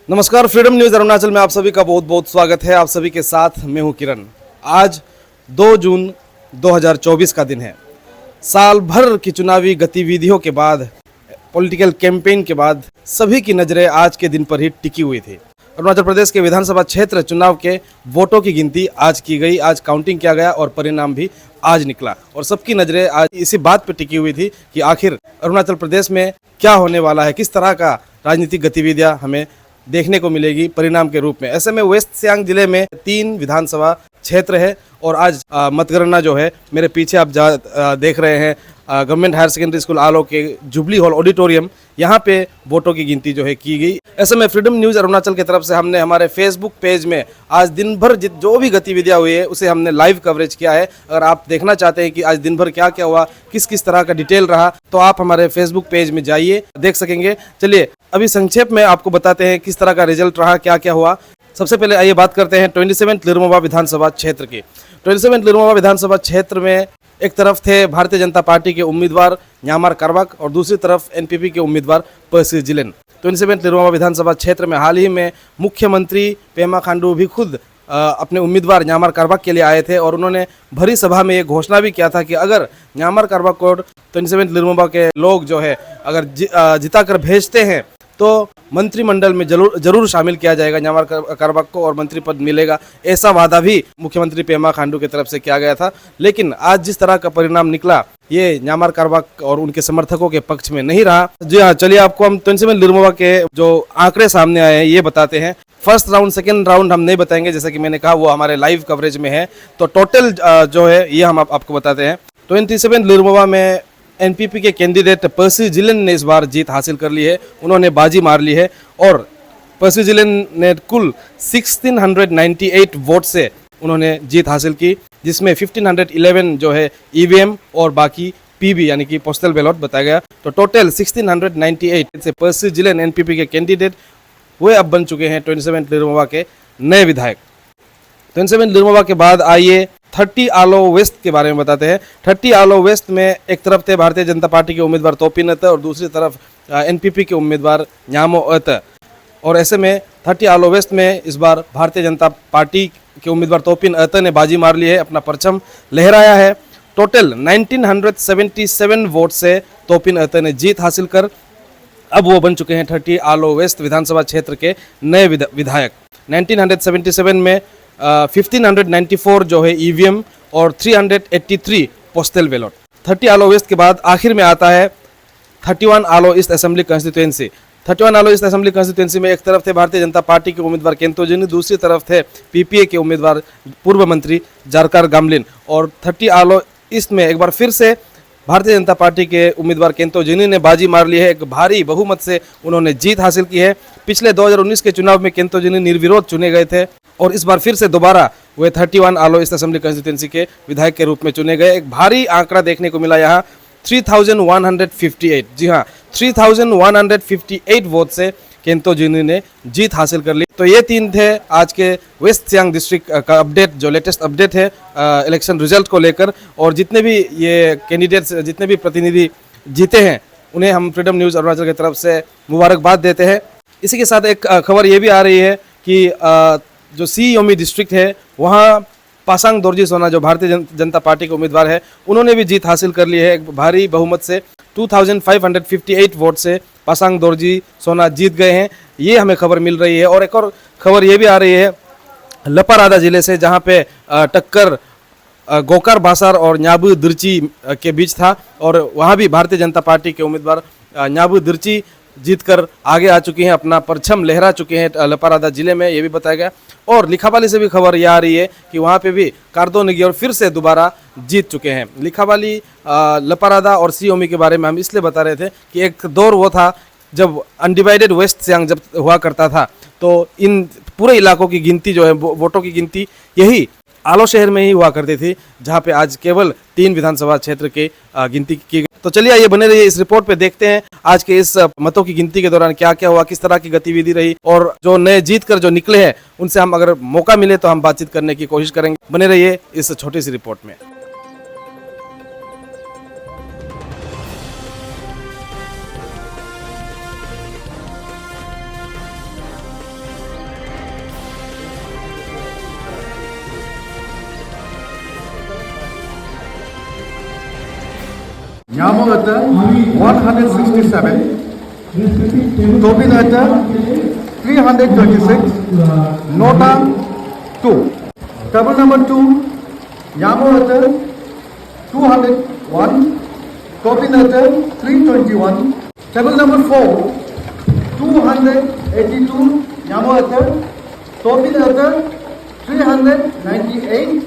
नमस्कार, freedom news Arunachal में आप सभी का बहुत बहुत स्वागत है। आप सभी के साथ मैं हूं किरण। आज 2 जून 2024 का दिन है। साल भर की चुनावी गतिविधियों के बाद, पॉलिटिकल कैंपेन के बाद सभी की नज़रें आज के दिन पर ही टिकी हुई थी। अरुणाचल प्रदेश के विधानसभा क्षेत्र चुनाव के वोटों की गिनती आज की गई, आज काउंटिंग किया गया और परिणाम भी आज निकला। और सबकी नज़रें आज इसी बात पर टिकी हुई थी कि आखिर अरुणाचल प्रदेश में क्या होने वाला है, किस तरह का राजनीतिक गतिविधियाँ हमें देखने को मिलेगी परिणाम के रूप में। ऐसे में वेस्ट सियांग जिले में 3 विधानसभा क्षेत्र है और आज मतगणना जो है, मेरे पीछे आप देख रहे हैं गवर्नमेंट हायर सेकेंडरी स्कूल आलो के जुबली हॉल ऑडिटोरियम, यहाँ पे वोटों की गिनती जो है की गई। ऐसे में फ्रीडम न्यूज़ अरुणाचल की तरफ से हमने हमारे फेसबुक पेज में आज दिन भर जो भी गतिविधियाँ हुई है उसे हमने लाइव कवरेज किया है। अगर आप देखना चाहते हैं कि आज दिन भर क्या क्या हुआ, किस किस तरह का डिटेल रहा, तो आप हमारे फेसबुक पेज में जाइए, देख सकेंगे। चलिए अभी संक्षेप में आपको बताते हैं किस तरह का रिजल्ट रहा, क्या क्या हुआ। सबसे पहले आइए बात करते हैं 27 लिरमोबा विधानसभा क्षेत्र की। 27 लिरमोबा विधानसभा क्षेत्र में एक तरफ थे भारतीय जनता पार्टी के उम्मीदवार न्यामार कारबाक और दूसरी तरफ एनपीपी के उम्मीदवार पर्सी जिलेन। 27 लिरमोबा विधानसभा क्षेत्र में हाल ही में मुख्यमंत्री पेमा खांडू भी खुद अपने उम्मीदवार न्यामार कारबाक के लिए आए थे और उन्होंने भरी सभा में ये घोषणा भी किया था कि अगर न्यामार कारबाक को 27 लिरमोबा के लोग जो है अगर जिता कर भेजते हैं तो मंत्रिमंडल में जरूर शामिल किया जाएगा न्यामार कारबाक को और मंत्री पद मिलेगा। ऐसा वादा भी मुख्यमंत्री पेमा खांडू की तरफ से किया गया था। लेकिन आज जिस तरह का परिणाम निकला, ये न्यामार कारबाक और उनके समर्थकों के पक्ष में नहीं रहा। जी हाँ, चलिए आपको हम 27 लिरमोबा के जो आंकड़े सामने आए हैं ये बताते हैं। फर्स्ट राउंड, सेकेंड राउंड हम नहीं बताएंगे, जैसा कि मैंने कहा वो हमारे लाइव कवरेज में है। तो टोटल जो है ये हम आपको बताते हैं। 27 लिरमोबा में एनपीपी के कैंडिडेट पर्सी जिलेन ने इस बार जीत हासिल कर ली है, उन्होंने बाजी मार ली है और पर्सी जिलेन ने कुल 1698 वोट से उन्होंने जीत हासिल की, जिसमें 1511 जो है ईवीएम और बाकी पीबी यानी कि पोस्टल बैलेट बताया गया। तो टोटल 1698 से पर्सी जिलेन एनपीपी के कैंडिडेट वे अब बन चुके हैं 27 लिरमोबा के नए विधायक। 27 लिरमोबा के बाद आइए 30 आलो वेस्ट के बारे में बताते हैं। 30 आलो वेस्ट में एक तरफ थे भारतीय जनता पार्टी के उम्मीदवार तोपिन अत और दूसरी तरफ एनपीपी के उम्मीदवार न्यामो अत। और ऐसे में 30 आलो वेस्ट में इस बार भारतीय जनता पार्टी के उम्मीदवार तोपिन अत ने बाजी मार ली है, अपना परचम लहराया है। टोटल 1977 वोट से तोपिन अत ने जीत हासिल कर अब वो बन चुके हैं 30 आलो वेस्ट विधानसभा क्षेत्र के नए विधायक। 1977 में 1594 जो है ईवीएम और 383 पोस्टल बैलेट। 30 आलो वेस्ट के बाद आखिर में आता है 31 आलो ईस्ट असेंबली कंस्टिट्यूएंसी। 31 आलो ईस्ट असेंबली कंस्टिट्यूएंसी में एक तरफ थे भारतीय जनता पार्टी के उम्मीदवार केंतो जिनी, दूसरी तरफ थे पीपीए के उम्मीदवार पूर्व मंत्री जारकार गामलिन। और 30 आलो ईस्ट में एक बार फिर से भारतीय जनता पार्टी के उम्मीदवार केंतो जिनी ने बाजी मार ली है, एक भारी बहुमत से उन्होंने जीत हासिल की है। पिछले 2019 के चुनाव में केंतो जिनी निर्विरोध चुने गए थे और इस बार फिर से दोबारा वे 31 आलो ईस्ट असेंबली कंस्टिट्यूएंसी के विधायक के रूप में चुने गए। एक भारी आंकड़ा देखने को मिला यहाँ 3158। जी हाँ, 3158 वोट से केंतो जिनी ने जीत हासिल कर ली। तो ये 3 थे आज के वेस्ट सियांग डिस्ट्रिक्ट का अपडेट, जो लेटेस्ट अपडेट है इलेक्शन रिजल्ट को लेकर। और जितने भी ये कैंडिडेट्स, जितने भी प्रतिनिधि जीते हैं, उन्हें हम फ्रीडम न्यूज़ अरुणाचल की तरफ से मुबारकबाद देते हैं। इसी के साथ एक खबर ये भी आ रही है कि जो सी योमी डिस्ट्रिक्ट है वहाँ पासांग दोरजी सोना जो भारतीय जनता पार्टी के उम्मीदवार है, उन्होंने भी जीत हासिल कर ली है एक भारी बहुमत से। 2558 वोट से पासांग दोरजी सोना जीत गए हैं, ये हमें खबर मिल रही है। और एक और खबर ये भी आ रही है लपारादा जिले से, जहाँ पे टक्कर गोकार बासार और न्याबू दिर्ची के बीच था और वहाँ भी भारतीय जनता पार्टी के उम्मीदवार न्याबू दिर्ची जीतकर आगे आ चुकी हैं, अपना परचम लहरा चुके हैं लपारादा जिले में, ये भी बताया गया। और लिखावाली से भी खबर यह आ रही है कि वहाँ पे भी कार्दो निगियोर फिर से दोबारा जीत चुके हैं। लिखावाली, लपारादा और सियोमी के बारे में हम इसलिए बता रहे थे कि एक दौर वो था जब अनडिवाइडेड वेस्ट सियांग जब हुआ करता था, तो इन पूरे इलाकों की गिनती जो है वोटों की गिनती यही आलो शहर में ही हुआ करती थी, जहां पे आज केवल 3 विधानसभा क्षेत्र के गिनती की गई। तो चलिए आइए बने रहिए इस रिपोर्ट पे, देखते हैं आज के इस मतों की गिनती के दौरान क्या क्या हुआ, किस तरह की गतिविधि रही, और जो नए जीत कर जो निकले हैं उनसे हम अगर मौका मिले तो हम बातचीत करने की कोशिश करेंगे। बने रहिए इस छोटी सी रिपोर्ट में। Yamagata 167, Tobinata 326, Nota 2. Table number 2, Yamagata 201, Tobinata 321. Table number 4, 282, Yamagata, Tobinata 398.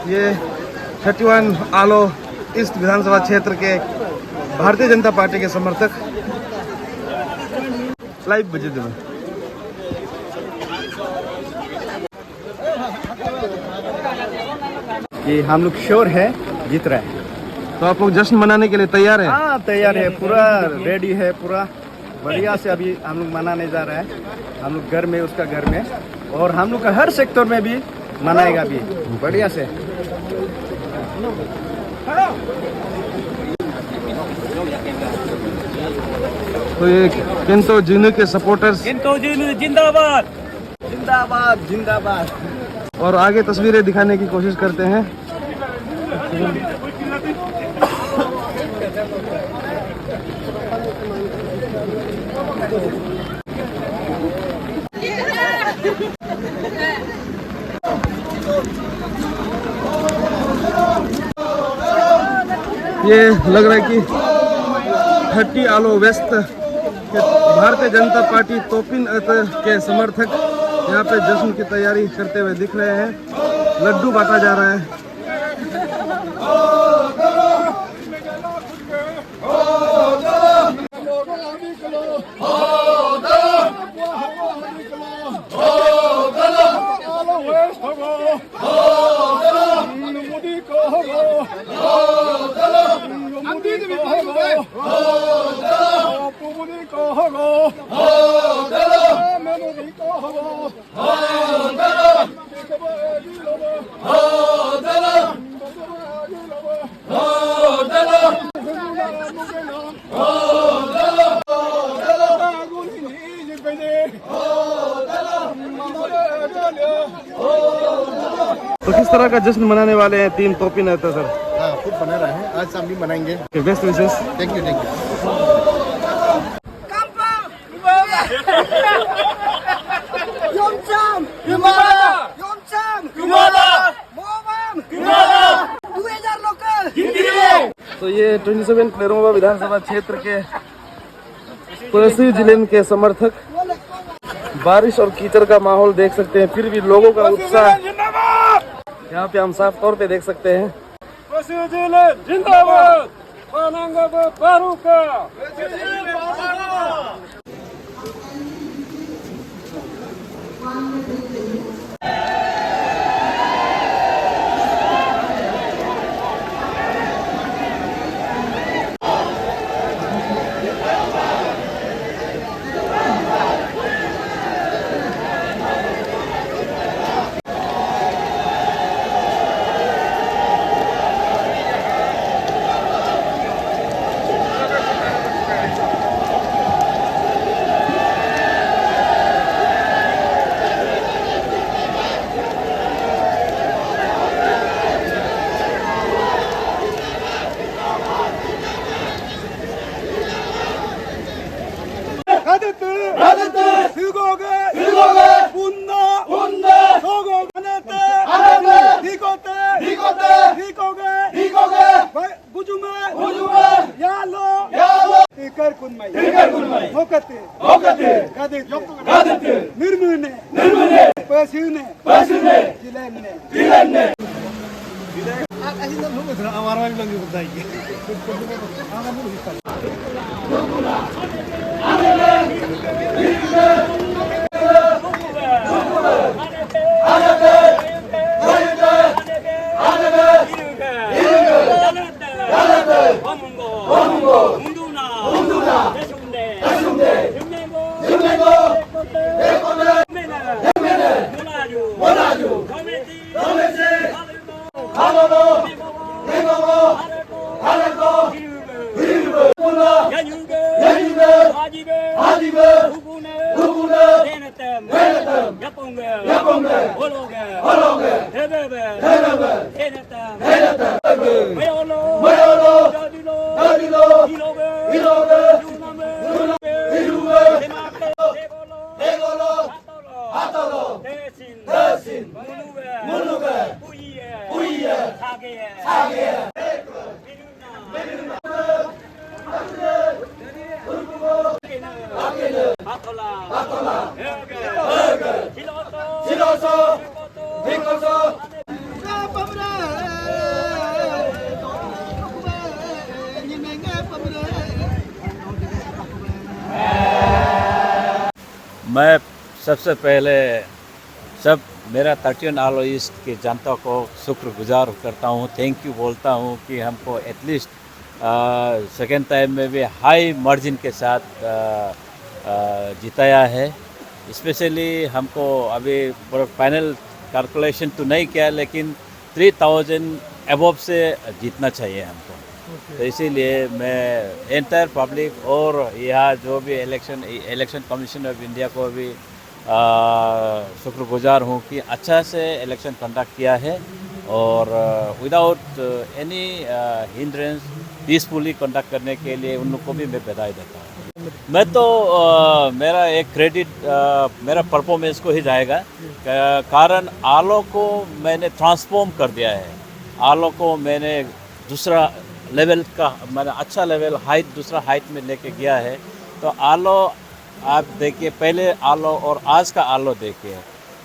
ये 31 आलो ईस्ट विधानसभा क्षेत्र के भारतीय जनता पार्टी के समर्थक लाइव बजे देवे कि हम लोग श्योर है जीत रहे हैं। तो आप लोग जश्न मनाने के लिए तैयार हैं? हाँ तैयार है, पूरा रेडी है, पूरा बढ़िया से अभी हम लोग मनाने जा रहे हैं। हम लोग घर में, उसका घर में, और हम लोग का हर सेक्टर में भी मनाएगा भी बढ़िया से। तो ये किंतो जिन्नू के सपोर्टर्स, किंतो जिन्नू जिंदाबाद जिंदाबाद जिंदाबाद। और आगे तस्वीरें दिखाने की कोशिश करते हैं। ये लग रहा है कि 30 आलो वेस्ट के भारतीय जनता पार्टी तोपिन के समर्थक यहाँ पे जश्न की तैयारी करते हुए दिख रहे हैं। लड्डू बांटा जा रहा है। तो किस तरह का जश्न मनाने वाले हैं टीम तोपिन नेता सर? हाँ खूब बना रहे हैं, आज हम भी मनाएंगे। बेस्ट विशेष। Thank you thank you. तो ये 27 क्लेरोवा विधानसभा क्षेत्र के पड़ोसी जिले के समर्थक, बारिश और कीचड़ का माहौल देख सकते हैं, फिर भी लोगों का उत्साह यहाँ पे हम साफ तौर पे देख सकते हैं। जिंदाबाद मैं सबसे पहले सब मेरा 13 आलो ईस्ट की जनता को शुक्रगुजार करता हूँ, थैंक यू बोलता हूँ कि हमको एटलीस्ट सेकेंड टाइम में भी हाई मार्जिन के साथ जिताया है। स्पेशली हमको अभी फाइनल कैलकुलेशन तो नहीं किया, लेकिन 3000 अबव से जीतना चाहिए हमको। तो इसीलिए मैं एंटायर पब्लिक और यहाँ जो भी इलेक्शन कमीशन ऑफ इंडिया को भी शुक्रगुजार हूँ कि अच्छा से इलेक्शन कंडक्ट किया है और without any hindrance peacefully conduct करने के लिए उन लोग को भी मैं बधाई देता हूँ। मैं तो मेरा एक क्रेडिट मेरा परफॉर्मेंस को ही जाएगा, कारण आलो को मैंने ट्रांसफॉर्म कर दिया है। आलो को मैंने दूसरा लेवल का मैंने अच्छा लेवल हाइट दूसरा हाइट में लेके गया है। तो आलो आप देखिए, पहले आलो और आज का आलो देखिए,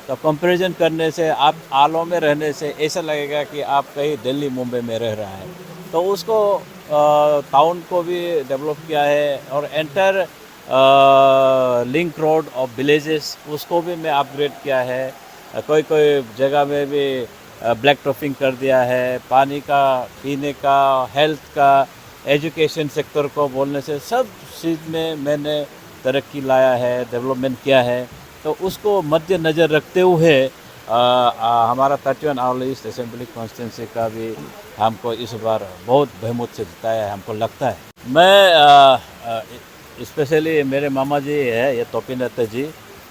तो कंपैरिजन करने से आप आलो में रहने से ऐसा लगेगा कि आप कहीं दिल्ली मुंबई में रह रहा है। तो उसको टाउन को भी डेवलप किया है और enter link road of villages उसको भी मैं अपग्रेड किया है। कोई कोई जगह में भी ब्लैक टॉपिंग कर दिया है। पानी का, पीने का, हेल्थ का, एजुकेशन सेक्टर को बोलने से सब चीज़ में मैंने तरक्की लाया है, डेवलपमेंट किया है। तो उसको मद्देनज़र रखते हुए हमारा 31 आलो ईस्ट असेंबली कॉन्स्टिट्यूंसी का भी हमको इस बार बहुत बहुमत से जिताया है, हमको लगता है। मैं स्पेशली मेरे मामा जी है ये तोपी नत्ता जी,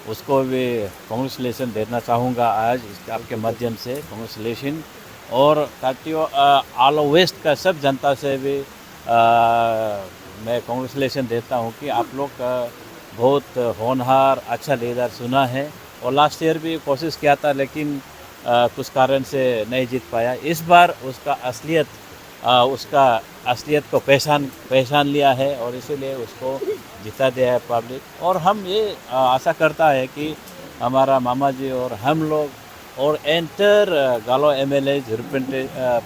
उसको भी कांग्रेचुलेसन देना चाहूँगा आज इस आपके माध्यम से, कांग्रेचुलेसन। और 30 आलो वेस्ट का सब जनता से भी मैं कांग्रेचुलेसन देता हूँ कि आप लोग बहुत होनहार अच्छा लीडर चुना है। और लास्ट ईयर भी कोशिश किया था, लेकिन कुछ कारण से नहीं जीत पाया। इस बार उसका असलियत को पहचान लिया है और इसीलिए उसको जिता दिया है पब्लिक। और हम ये आशा करता है कि हमारा मामा जी और हम लोग और एंटर गालो एमएलए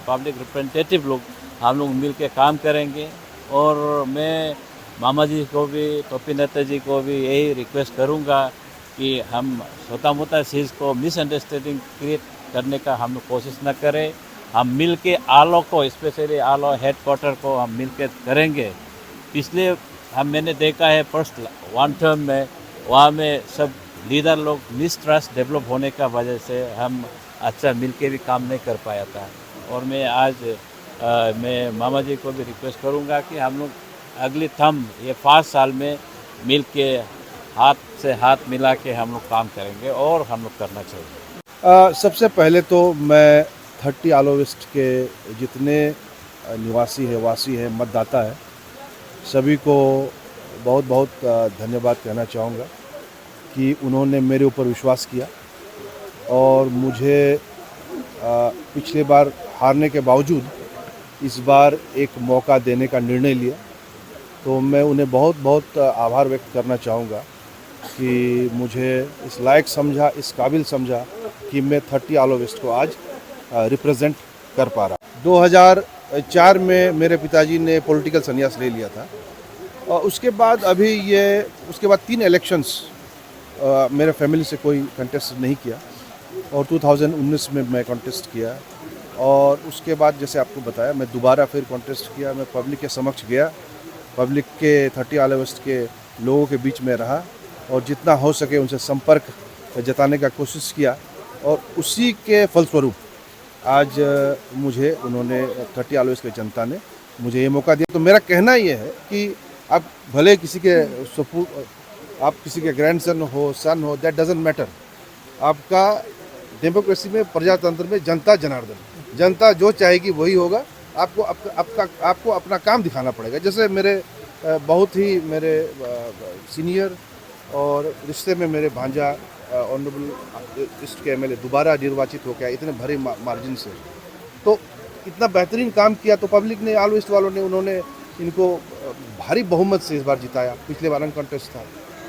पब्लिक रिप्रेजेंटेटिव लोग हम लोग मिल के काम करेंगे। और मैं मामा जी को भी, तोपी नत्ता जी को भी यही रिक्वेस्ट करूँगा कि हम छोटा मोटा चीज़ को मिसअंडरस्टैंडिंग क्रिएट करने का हम लोग कोशिश न करें। हम मिल के आलो को, स्पेशली आलो हेडक्वार्टर को हम मिल के करेंगे। पिछले मैंने देखा है फर्स्ट 1 टर्म में वहाँ में सब लीडर लोग मिसट्रस्ट डेवलप होने का वजह से हम अच्छा मिल के भी काम नहीं कर पाया था। और मैं आज मैं मामा जी को भी रिक्वेस्ट करूँगा कि हम लोग अगली थम ये 5 साल में मिल के हाथ से हाथ मिला के हम लोग काम करेंगे और हम लोग करना चाहिए। सबसे पहले तो मैं 30 आलो वेस्ट के जितने निवासी है, वासी है, मतदाता है, सभी को बहुत बहुत धन्यवाद कहना चाहूँगा कि उन्होंने मेरे ऊपर विश्वास किया और मुझे पिछले बार हारने के बावजूद इस बार एक मौका देने का निर्णय लिया। तो मैं उन्हें बहुत बहुत आभार व्यक्त करना चाहूँगा कि मुझे इस लायक समझा, इस काबिल समझा कि मैं 30 आलो वेस्ट को आज रिप्रेजेंट कर पा रहा। 2004 में मेरे पिताजी ने पॉलिटिकल संन्यास ले लिया था और उसके बाद उसके बाद 3 इलेक्शंस मेरे फैमिली से कोई कंटेस्ट नहीं किया और 2019 में मैं कंटेस्ट किया और उसके बाद जैसे आपको बताया मैं दोबारा फिर कंटेस्ट किया। मैं पब्लिक के समक्ष गया, पब्लिक के 30 आला वेस्ट के लोगों के बीच में रहा और जितना हो सके उनसे संपर्क जताने का कोशिश किया और उसी के फलस्वरूप आज मुझे उन्होंने 30 आला वेस्ट की जनता ने मुझे ये मौका दिया। तो मेरा कहना ये है कि आप भले किसी के ग्रैंडसन हो, सन हो, दैट डजंट मैटर। आपका डेमोक्रेसी में, प्रजातंत्र में जनता जनार्दन, जनता जो चाहेगी वही होगा। आपको अपना काम दिखाना पड़ेगा। जैसे मेरे बहुत ही मेरे सीनियर और रिश्ते में मेरे भांजा ऑनरेबल ईस्ट के एमएलए दोबारा निर्वाचित हो गया इतने भरे मार्जिन से, तो इतना बेहतरीन काम किया। तो पब्लिक ने, आल वेस्ट वालों ने, उन्होंने इनको भारी बहुमत से इस बार जिताया। पिछले बार अनकंटेस्ट था,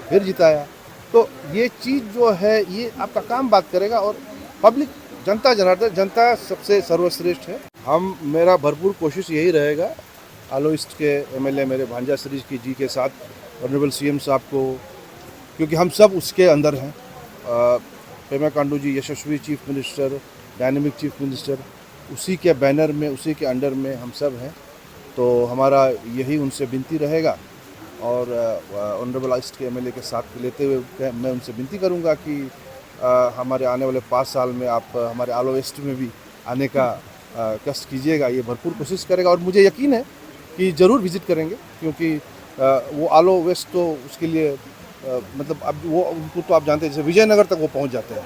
फिर जिताया। तो ये चीज़ जो है ये आपका काम बात करेगा और पब्लिक, जनता जनार्दन, जनता सबसे सर्वश्रेष्ठ है। मेरा भरपूर कोशिश यही रहेगा आलो ईस्ट के एमएलए मेरे भांजा श्री जी के साथ, ऑनरेबल सीएम साहब को, क्योंकि हम सब उसके अंदर हैं। पेमा खांडू जी यशस्वी chief minister, dynamic chief minister, उसी के बैनर में, उसी के अंडर में हम सब हैं। तो हमारा यही उनसे विनती रहेगा और ऑनरेबल ईस्ट के एमएलए के साथ लेते हुए मैं उनसे विनती करूंगा कि हमारे आने वाले 5 साल में आप हमारे आलो वेस्ट में भी आने का कष्ट कीजिएगा। ये भरपूर कोशिश करेगा और मुझे यकीन है कि ज़रूर विज़िट करेंगे, क्योंकि वो आलो वेस्ट तो उसके लिए मतलब अब वो उनको तो आप जानते हैं, जैसे विजयनगर तक वो पहुंच जाते हैं,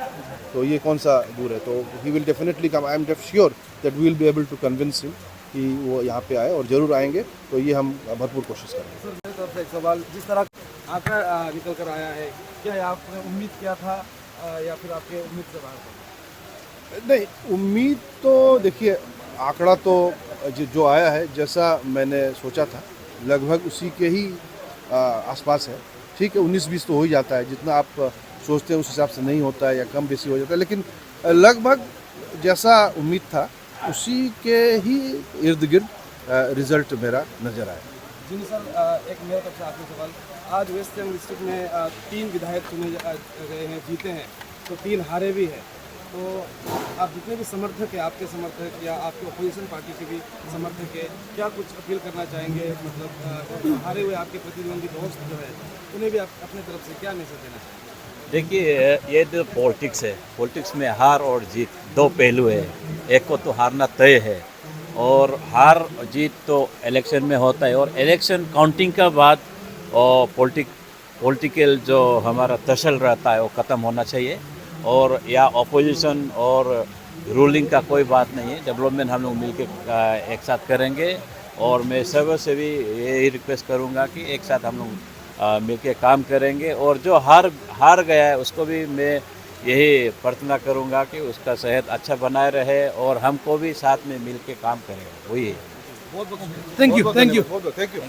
तो ये कौन सा दूर है। तो he will definitely come. I am sure that we will be able to convince him कि वो यहाँ पे आए और ज़रूर आएंगे। तो ये हम भरपूर कोशिश करेंगे। सर, मेरी तरफ से एक सवाल, जिस तरह आंकड़ा निकल कर आया है, क्या आपने उम्मीद किया था या फिर आपके उम्मीद से बाहर था? नहीं, उम्मीद तो देखिए, आंकड़ा तो जो आया है जैसा मैंने सोचा था लगभग उसी के ही आसपास है। ठीक है, 19-20 तो हो ही जाता है, जितना आप सोचते हैं उस हिसाब से नहीं होता है या कम बेसी हो जाता है, लेकिन लगभग जैसा उम्मीद था उसी के ही इर्द गिर्द रिजल्ट मेरा नज़र आया। जी सर, एक मेरे तरफ से आखिरी सवाल, आज वेस्ट सियांग डिस्ट्रिक्ट में 3 विधायक चुने गए हैं, जीते हैं, तो 3 हारे भी हैं। तो आप जितने भी समर्थक हैं, आपके समर्थक या आपके अपोजिशन पार्टी के भी समर्थक है, क्या कुछ अपील करना चाहेंगे? मतलब हारे हुए आपके प्रतिद्वंदी दोस्त जो है उन्हें भी आप अपने तरफ से क्या मैसेज देना चाहेंगे? देखिए, ये जो पॉलिटिक्स है, पॉलिटिक्स में हार और जीत 2 पहलू है। एक को तो हारना तय है और हार जीत तो इलेक्शन में होता है और इलेक्शन काउंटिंग का बाद और पॉलिटिकल जो हमारा तशल रहता है वो ख़त्म होना चाहिए। और या अपोजिशन और रूलिंग का कोई बात नहीं है, डेवलपमेंट हम लोग मिलकर एक साथ करेंगे। और मैं सब से भी यही रिक्वेस्ट करूँगा कि एक साथ हम लोग मिलकर काम करेंगे और जो हार गया है उसको भी मैं यही प्रार्थना करूँगा कि उसका सेहत अच्छा बनाए रहे और हमको भी साथ में मिलकर काम करेंगे, वही है। Thank you, thank you. Thank you.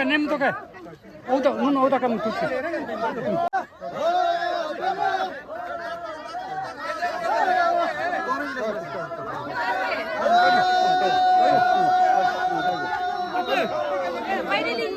Nem to ke. Oda kam tuki. Finally,